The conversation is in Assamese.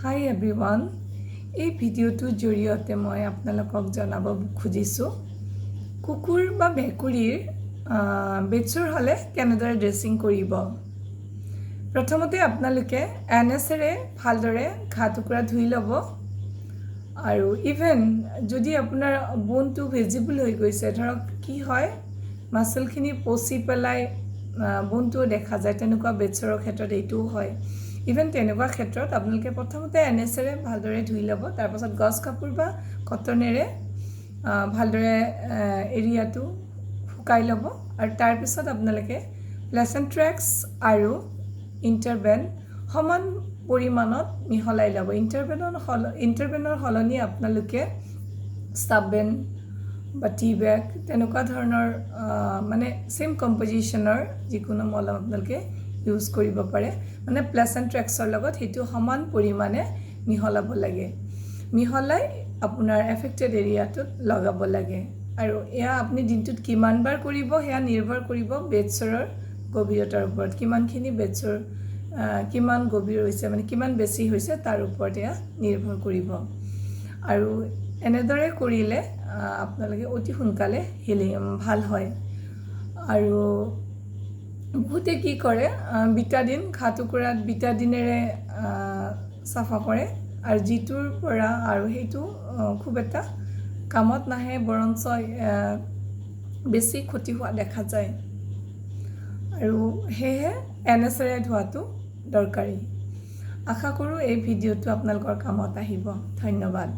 হাই এভৰিৱান এই ভিডিঅ'টোৰ জৰিয়তে মই আপোনালোকক জনাব খুজিছোঁ কুকুৰ বা মেকুৰীৰ বেডছৰ হ'লে কেনেদৰে ড্ৰেছিং কৰিব। প্ৰথমতে আপোনালোকে এনএছেৰে ভালদৰে ঘা টুকুৰা ধুই ল'ব আৰু ইভেন যদি আপোনাৰ বোনটো ভিজিবল হৈ গৈছে, ধৰক কি হয় মাছলখিনি পচি পেলাই বোনটো দেখা যায়, তেনেকুৱা বেডছৰৰ ক্ষেত্ৰত এইটোও হয়। ইভেন তেনেকুৱা ক্ষেত্ৰত আপোনালোকে প্ৰথমতে এনএছেৰে ভালদৰে ধুই ল'ব, তাৰপাছত গছ কাপোৰ বা কটনেৰে ভালদৰে এৰিয়াটো শুকাই ল'ব আৰু তাৰপিছত আপোনালোকে প্লেচেণ্ট্ৰেক্স আৰু ইণ্টাৰভেন সমান পৰিমাণত মিহলাই ল'ব। ইণ্টাৰভেনৰ সলনি আপোনালোকে ষ্টাববেন বা টি বেগ তেনেকুৱা ধৰণৰ মানে চেম কম্পজিশ্যনৰ যিকোনো মলম আপোনালোকে ইউজ কৰিব পাৰে। মানে প্লেচেণ্ট্ৰেক্সৰ লগত সেইটো সমান পৰিমাণে মিহলাব লাগে, মিহলাই আপোনাৰ এফেক্টেড এৰিয়াটোত লগাব লাগে। আৰু এয়া আপুনি দিনটোত কিমান বাৰ কৰিব সেয়া নিৰ্ভৰ কৰিব বেডছৰৰ গভীৰতাৰ ওপৰত, কিমানখিনি বেডছৰ কিমান গভীৰ হৈছে, মানে কিমান বেছি হৈছে তাৰ ওপৰত এয়া নিৰ্ভৰ কৰিব। আৰু এনেদৰে কৰিলে আপোনালোকে অতি সোনকালে ভাল হয়। আৰু বহুতে কি কৰে বিটাডিন ঘা টুকুৰাত বিটাডিনেৰে চাফা কৰে আৰু যিটোৰ পৰা আৰু সেইটো খুব এটা কামত নাহে, বৰঞ্চ বেছি ক্ষতি হোৱা দেখা যায়। আৰু সেয়েহে এনএছেৰে ধোৱাটো দৰকাৰী। আশা কৰোঁ এই ভিডিঅ'টো আপোনালোকৰ কামত আহিব। ধন্যবাদ।